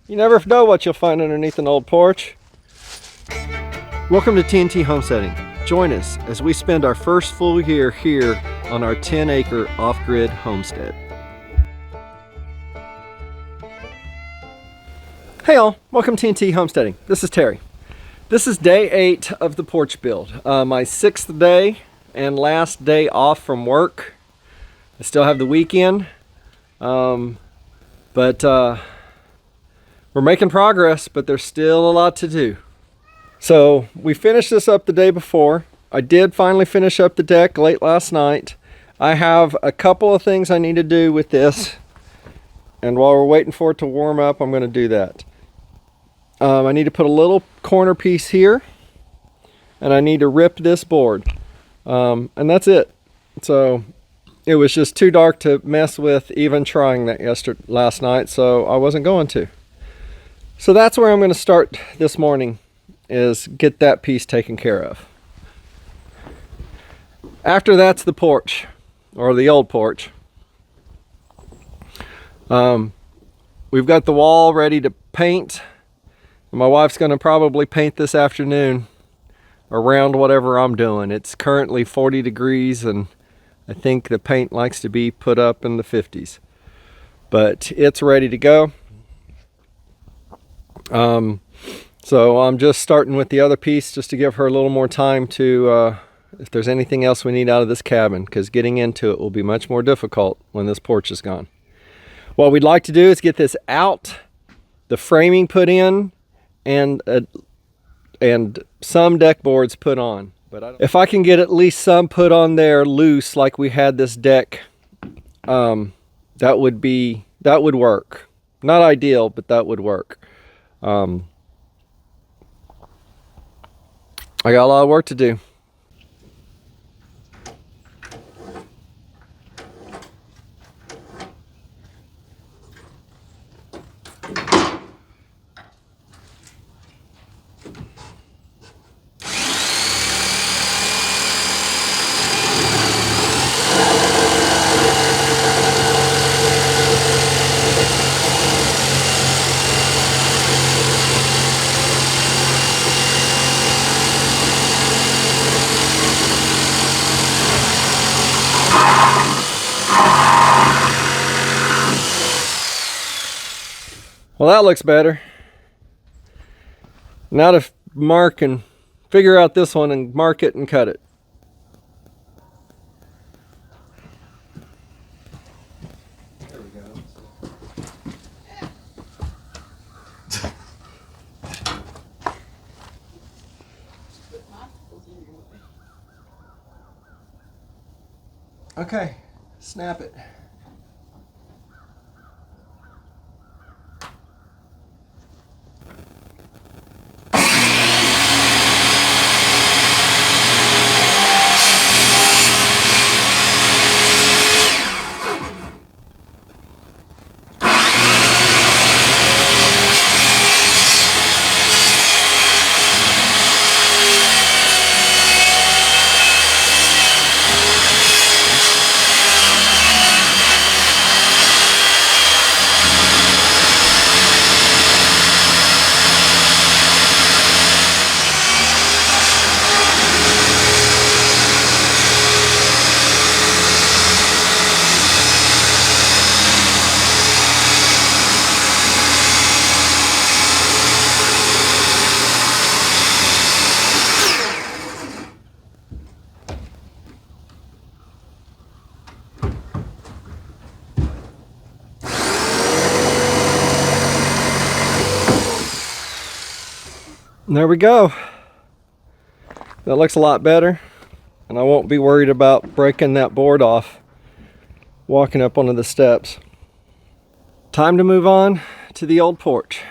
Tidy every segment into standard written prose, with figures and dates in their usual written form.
You never know what you'll find underneath an old porch. Welcome to TNT Homesteading. Join us as we spend our first full year here on our 10-acre off-grid homestead. Hey all, welcome to TNT Homesteading. This is Terry. This is day 8 of the porch build. My 6th day and last day off from work. I still have the weekend, but we're making progress, but there's still a lot to do. So we finished this up the day before. I did finally finish up the deck late last night. I have a couple of things I need to do with this, and while we're waiting for it to warm up, I'm going to do that. I need to put a little corner piece here, and I need to rip this board, and that's it. So it was just too dark to mess with even trying that last night, so I wasn't going to. So that's where I'm going to start this morning, is get that piece taken care of. After that's the porch, or the old porch. We've got the wall ready to paint. My wife's going to probably paint this afternoon around whatever I'm doing. It's currently 40 degrees and I think the paint likes to be put up in the 50s. But it's ready to go. So I'm just starting with the other piece just to give her a little more time to, if there's anything else we need out of this cabin, because getting into it will be much more difficult when this porch is gone. What we'd like to do is get this out, the framing put in, and some deck boards put on. But if I can get at least some put on there loose like we had this deck, that would work. Not ideal, but that would work. I got a lot of work to do. Well, that looks better. Now to mark and figure out this one and mark it and cut it. There we go. Okay, snap it. And there we go. That looks a lot better, and I won't be worried about breaking that board off walking up onto the steps. Time to move on to the old porch.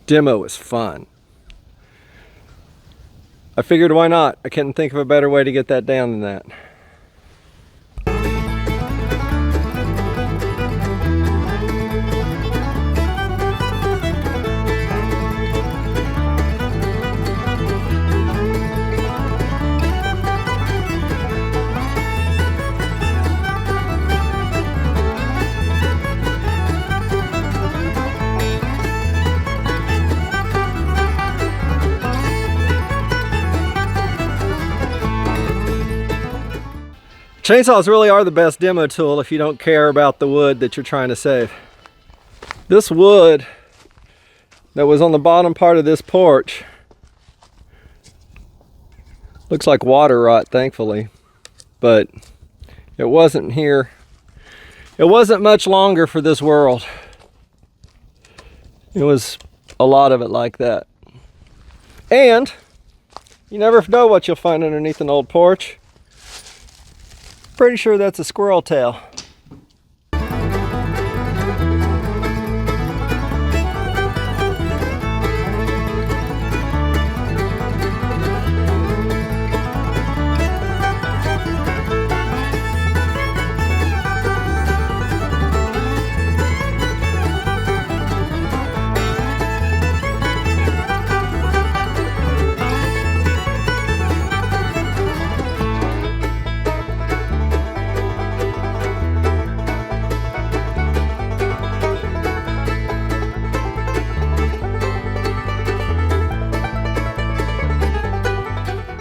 demo is fun. I figured why not? I couldn't think of a better way to get that down than that. Chainsaws really are the best demo tool if you don't care about the wood that you're trying to save. This wood that was on the bottom part of this porch looks like water rot, thankfully, but it wasn't here. It wasn't much longer for this world. It was a lot of it like that. And you never know what you'll find underneath an old porch. Pretty sure that's a squirrel tail.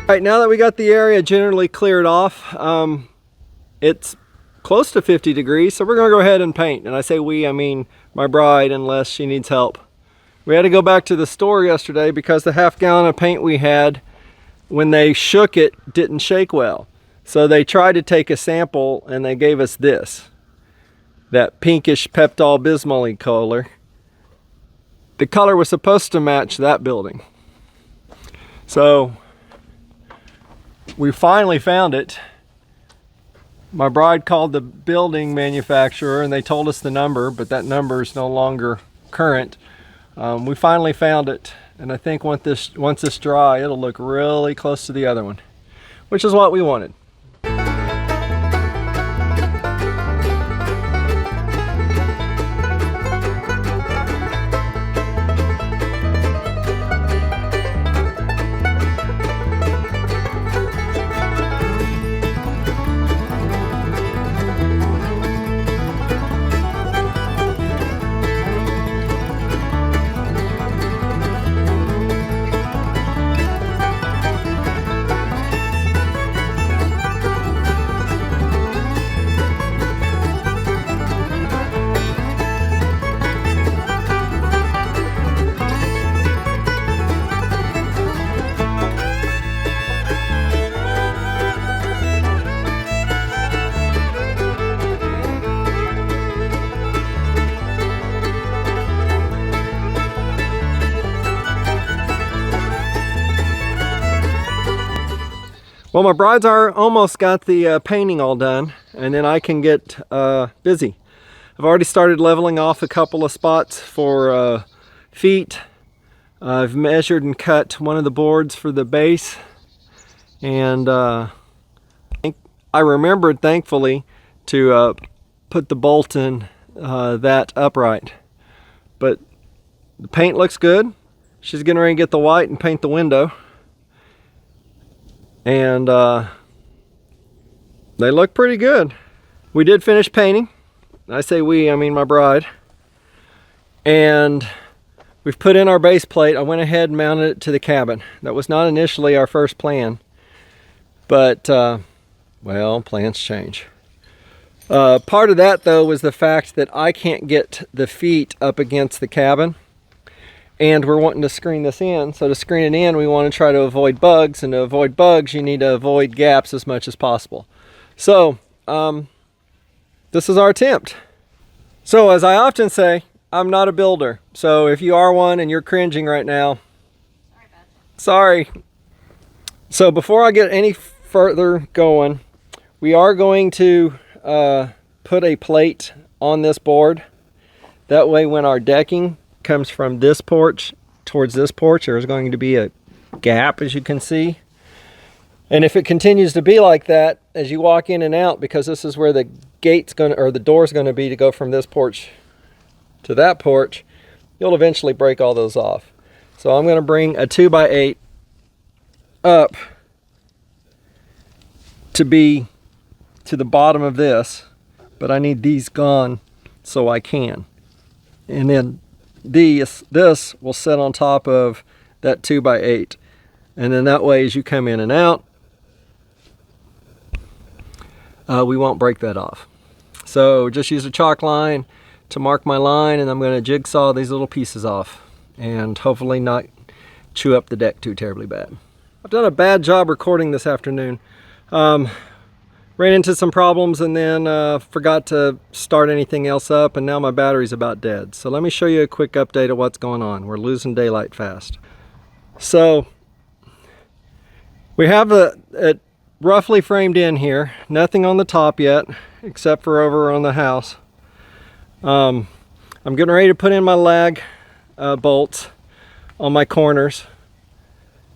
All right, now that we got the area generally cleared off, it's close to 50 degrees, so we're gonna go ahead and paint. And I say we, I mean my bride, unless she needs help. We had to go back to the store yesterday because the half-gallon of paint we had, when they shook it, didn't shake well. So they tried to take a sample and they gave us this, that pinkish Pepto-Bismol color. The color was supposed to match that building. So we finally found it. My bride called the building manufacturer and they told us the number, but that number is no longer current. We finally found it, and I think once it's dry, it'll look really close to the other one, which is what we wanted. Well, my brides are almost got the painting all done, and then I can get busy. I've already started leveling off a couple of spots for feet. I've measured and cut one of the boards for the base, and I remembered, thankfully, to put the bolt in that upright. But the paint looks good. She's getting ready to get the white and paint the window. And they look pretty good. We did finish painting. I say we, I mean my bride. And we've put in our base plate. I went ahead and mounted it to the cabin. That was not initially our first plan, but well, plans change. Part of that though was the fact that I can't get the feet up against the cabin, and we're wanting to screen this in. So to screen it in, we want to try to avoid bugs, and to avoid bugs, you need to avoid gaps as much as possible. So this is our attempt. So as I often say, I'm not a builder. So if you are one and you're cringing right now, sorry. So before I get any further going, we are going to put a plate on this board. That way when our decking comes from this porch towards this porch, there's going to be a gap, as you can see. And if it continues to be like that as you walk in and out, because this is where the gate's gonna, or the door's gonna be to go from this porch to that porch, you'll eventually break all those off. So I'm gonna bring a 2x8 up to be to the bottom of this, but I need these gone so I can. And then this will sit on top of that 2x8. And then that way, as you come in and out, we won't break that off. So just use a chalk line to mark my line, and I'm going to jigsaw these little pieces off and hopefully not chew up the deck too terribly bad. I've done a bad job recording this afternoon. Ran into some problems and then forgot to start anything else up, and now my battery's about dead. So let me show you a quick update of what's going on. We're losing daylight fast. So we have it roughly framed in here. Nothing on the top yet, except for over on the house. I'm getting ready to put in my lag bolts on my corners,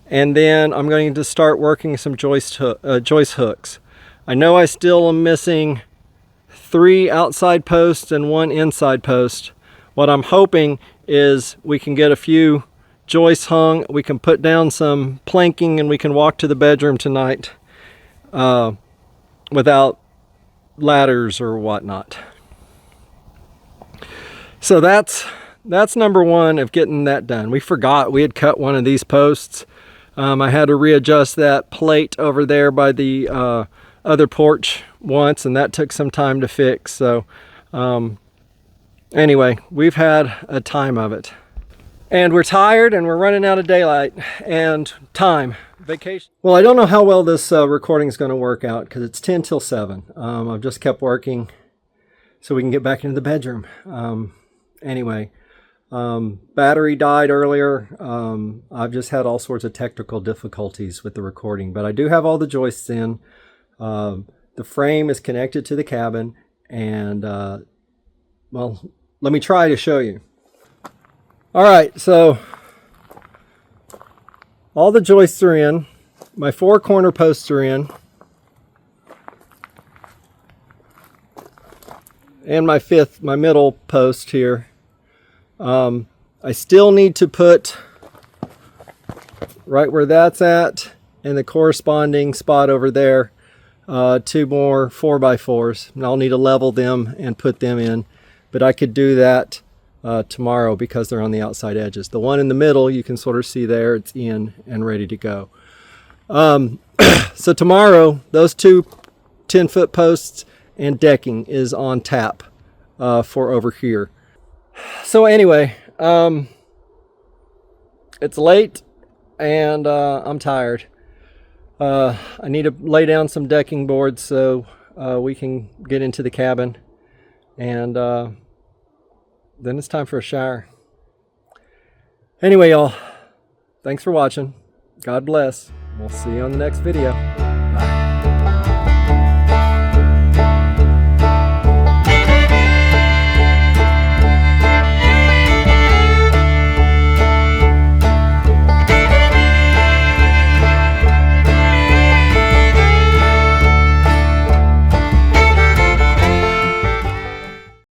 and then I'm going to start working some joist hooks. I know I still am missing 3 outside posts and 1 inside post. What I'm hoping is we can get a few joists hung, we can put down some planking, and we can walk to the bedroom tonight without ladders or whatnot. So that's number one of getting that done. We forgot we had cut one of these posts. I had to readjust that plate over there by the other porch once, and that took some time to fix. So anyway, we've had a time of it, and we're tired, and we're running out of daylight and time. Vacation. Well, I don't know how well this recording is going to work out because it's 10 till 7. I've just kept working so we can get back into the bedroom. Anyway, battery died earlier. I've just had all sorts of technical difficulties with the recording, but I do have all the joists in. The frame is connected to the cabin, and well, let me try to show you. All right, so all the joists are in. My 4 corner posts are in, and my middle post here. I still need to put right where that's at and the corresponding spot over there 2 more 4x4s, and I'll need to level them and put them in, but I could do that tomorrow because they're on the outside edges. The one in the middle, you can sort of see there, it's in and ready to go. So tomorrow, those 2 10-foot posts and decking is on tap for over here. So anyway, it's late and I'm tired. I need to lay down some decking boards so we can get into the cabin, and then it's time for a shower. Anyway, y'all, thanks for watching. God bless. We'll see you on the next video.